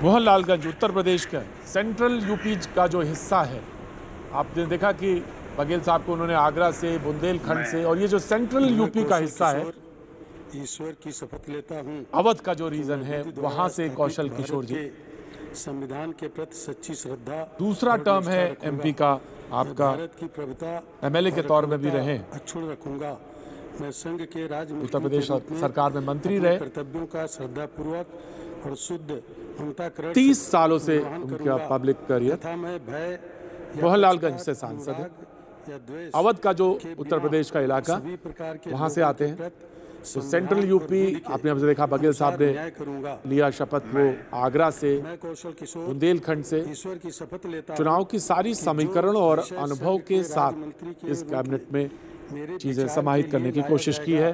मोहनलालगंज उत्तर प्रदेश का central UP का जो हिस्सा है, आपने देखा कि बघेल साहब को उन्होंने आगरा से, बुंदेलखंड से, और ये जो सेंट्रल यूपी का हिस्सा है, ईश्वर की शपथ लेता हूँ, अवध का जो रीजन है वहां से कौशल किशोर जी। संविधान के प्रति सच्ची श्रद्धा, दूसरा टर्म है एमपी का आपका, भारत की प्रभुता एमएलए के तौर में भी रहे, अक्षुण्ण रखूंगा। मैं संघ के उत्तर प्रदेश सरकार में मंत्री रहे, कर्तव्यों का श्रद्धापूर्वक और शुद्ध अंतःकरण 30 सालों से उनका पब्लिक करियर। मोहनलालगंज से सांसद है। अवध का जो उत्तर प्रदेश का इलाका, वहां से आते हैं। तो सेंट्रल यूपी आपने हमसे देखा, बघेल साहब ने लिया शपथ वो आगरा से, बुंदेलखंड से। चुनाव की सारी समीकरण और अनुभव के साथ इस कैबिनेट में चीजें समाहित करने की कोशिश की है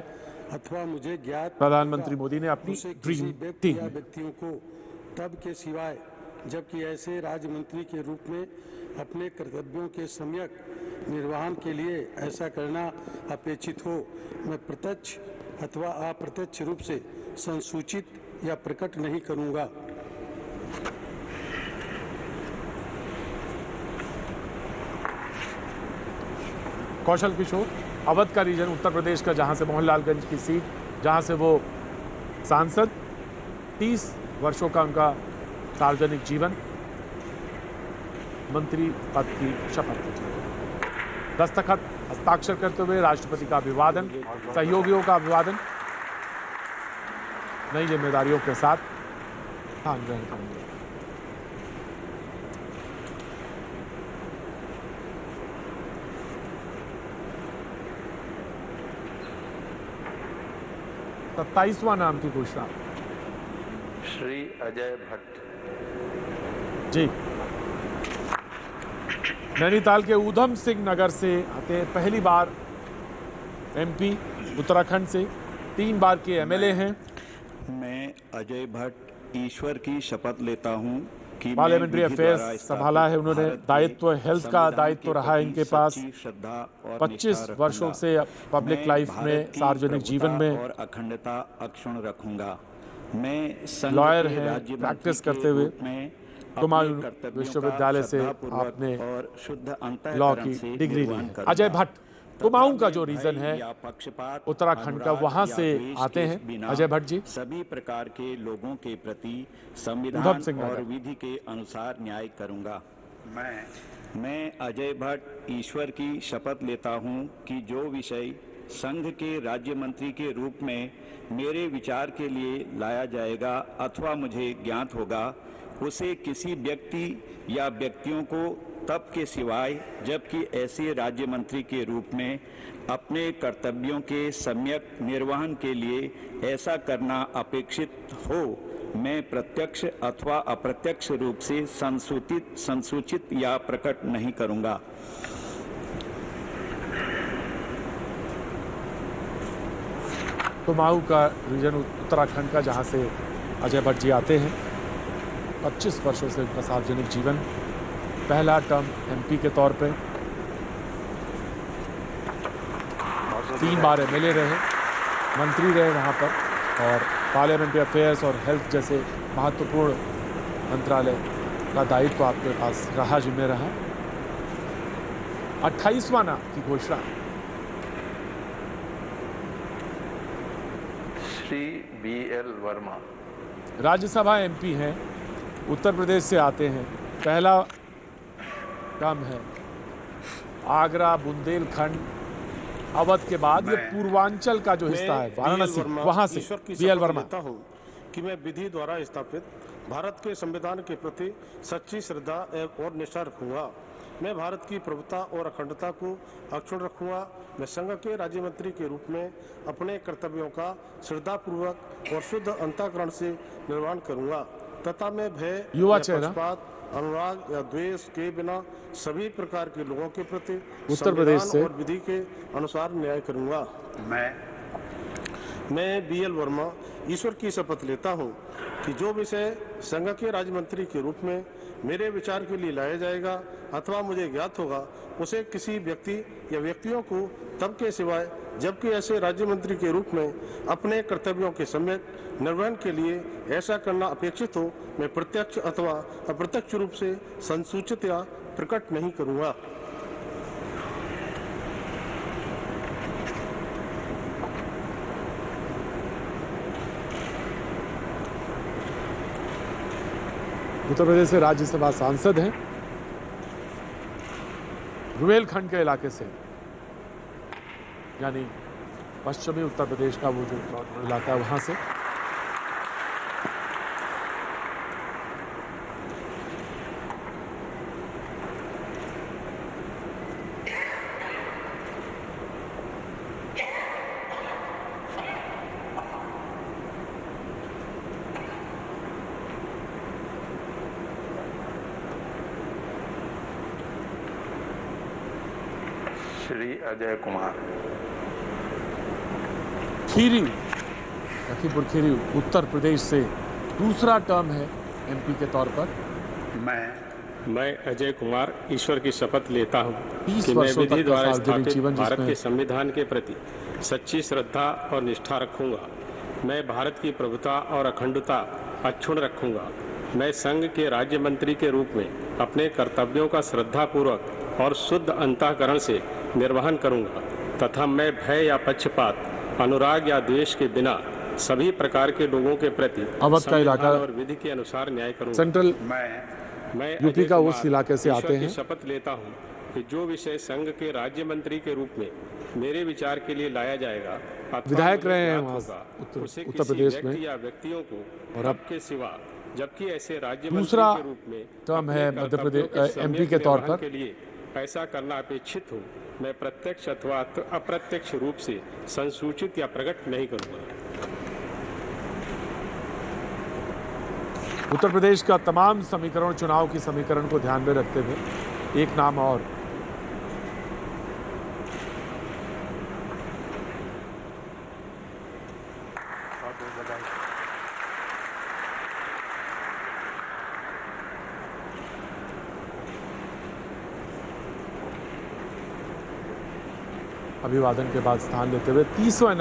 अथवा मुझे ज्ञात प्रधानमंत्री मोदी ने अपनी ड्रीम टीम में। व्यक्तियों को तब के सिवाय जबकि ऐसे राज्य मंत्री के रूप में अपने कर्तव्यों के सम्यक निर्वहन के लिए ऐसा करना अपेक्षित हो, मैं प्रत्यक्ष अथवा अप्रत्यक्ष रूप से संसूचित या प्रकट नहीं करूंगा। कौशल किशोर, अवध का रीजन उत्तर प्रदेश का, जहां से मोहनलालगंज की सीट, जहां से वो सांसद, 30 वर्षों का उनका सार्वजनिक जीवन, मंत्री पद की शपथ, दस्तखत हस्ताक्षर करते हुए राष्ट्रपति का अभिवादन, सहयोगियों का अभिवादन, नई जिम्मेदारियों के साथ स्थान ग्रहण करेंगे। सत्ताईसवां नाम की घोषणा, श्री अजय भट्ट जी, नैनीताल के ऊधम सिंह नगर से आते हैं। पहली बार एमपी, उत्तराखंड से 3 बार के एमएलए हैं। मैं अजय भट्ट ईश्वर की शपथ लेता हूं कि पार्लियामेंट्री अफेयर्स संभाला है उन्होंने, दायित्व, हेल्थ का दायित्व रहा है इनके पास। 25 वर्षों से पब्लिक लाइफ में, सार्वजनिक जीवन में और अखंडता अक्षुण्ण रखूंगा। मैं लॉयर हैं, प्रैक्टिस करते हुए कुमायूं विश्वविद्यालय से आपने लॉ की डिग्री ली है। अजय भट्ट, कुमाऊं का जो रीजन है उत्तराखंड का, वहां से आते हैं अजय भट्ट जी। सभी प्रकार के लोगों के प्रति संविधान और विधि के अनुसार न्याय करूंगा। मैं अजय भट्ट ईश्वर की शपथ लेता हूं कि जो विषय संघ के राज्य मंत्री के रूप में मेरे विचार के लिए लाया जाएगा अथवा मुझे ज्ञात होगा, उसे किसी व्यक्ति या व्यक्तियों को तब के सिवाय जबकि ऐसे राज्य मंत्री के रूप में अपने कर्तव्यों के सम्यक निर्वहन के लिए ऐसा करना अपेक्षित हो, मैं प्रत्यक्ष अथवा अप्रत्यक्ष रूप से संसूचित या प्रकट नहीं करूंगा। कुमाऊं का रीजन उत्तराखंड का, जहां से अजय भट्ट जी आते हैं। 25 वर्षों से उनका सार्वजनिक जीवन, पहला टर्म एमपी के तौर पे, 3 बार एमएलए रहे, मंत्री रहे वहाँ पर, और पार्लियामेंट्री अफेयर्स और हेल्थ जैसे महत्वपूर्ण मंत्रालय का दायित्व आपके पास रहा, जिम्मे रहा। 28वां नाम की घोषणा, श्री बीएल वर्मा, राज्यसभा एमपी हैं, उत्तर प्रदेश से आते हैं। पहला टर्म है आगरा, बुंदेलखंड, अवध के बाद ये पूर्वांचल का जो हिस्सा है, वाराणसी, वहां से बीएल वर्मा। कि मैं विधि द्वारा स्थापित भारत के संविधान के प्रति सच्ची श्रद्धा और निष्ठा रखूंगा। मैं भारत की प्रभुता और अखंडता को अक्षुण्ण रखूंगा। मैं संघ के राज्य मंत्री के रूप में अपने कर्तव्यों का श्रद्धापूर्वक और शुद्ध अंतःकरण से निर्वहन करूंगा तथा मैं भय, युवा चेहरा, अनुराग या द्वेष के बिना सभी प्रकार के लोगों के प्रति उत्तर प्रदेश से और विधि के अनुसार न्याय करूंगा। मैं बीएल वर्मा ईश्वर की शपथ लेता हूं कि जो विषय संघ के राज्य मंत्री के रूप में मेरे विचार के लिए लाया जाएगा अथवा मुझे ज्ञात होगा, उसे किसी व्यक्ति या व्यक्तियों को तब के सिवाय जबकि ऐसे राज्य मंत्री के रूप में अपने कर्तव्यों के सम्यक निर्वहन के लिए ऐसा करना अपेक्षित हो, मैं प्रत्यक्ष अथवा अप्रत्यक्ष रूप से संसूचित या प्रकट नहीं करूंगा। उत्तर प्रदेश से राज्यसभा सांसद हैं, रुहेलखंड के इलाके से, यानी पश्चिमी उत्तर प्रदेश का वो जो इलाका है वहां से। श्री अजय कुमार। खीरी, लखीमपुर खीरी उत्तर प्रदेश से दूसरा टर्म है एमपी के तौर पर। मैं अजय कुमार ईश्वर की शपथ लेता हूँ 30 कि मैं वर्षों विधि तक का द्वारा सार्वजनिक स्थापित जीवन भारत जिसमें के संविधान के प्रति सच्ची श्रद्धा और निष्ठा रखूंगा। मैं भारत की प्रभुता और अखंडता अक्षुण्ण रखूंगा। मैं संघ के राज्य मंत्री के रूप में अपने कर्तव्यों का श्रद्धापूर्वक और शुद्ध अंतःकरण से निर्वहन करूंगा तथा मैं भय या पक्षपात, अनुराग या द्वेष के बिना सभी प्रकार के लोगों के प्रति अवध का इलाका और विधि के अनुसार न्याय करूंगा। सेंट्रल मैं यूपी का अजय उस कुमार इलाके से ईश्वर आते की हैं। शपथ लेता हूं कि जो विषय संघ के राज्य मंत्री के रूप में मेरे विचार के लिए लाया जाएगा अथवा विधायक मुझे रहे हैं ज्ञात वहाँ होगा, उसे उत्तर किसी प्रदेश व्यक्ति में। या व्यक्तियों को और अब के सिवा, जबकि ऐसे राज्य दूसरा मंत्री के रूप में टर्म अपने है मध्य कर्तव्यों प्रदेश के एमपी के सम्यक तौर निर्वहन पर। के लिए ऐसा करना अपेक्षित हो, मैं प्रत्यक्ष अथवा अप्रत्यक्ष रूप से संसूचित या प्रकट नहीं करूंगा। उत्तर प्रदेश का तमाम समीकरण, चुनाव की समीकरण को ध्यान में रखते हुए एक नाम और अभिवादन के बाद स्थान लेते हुए 30वां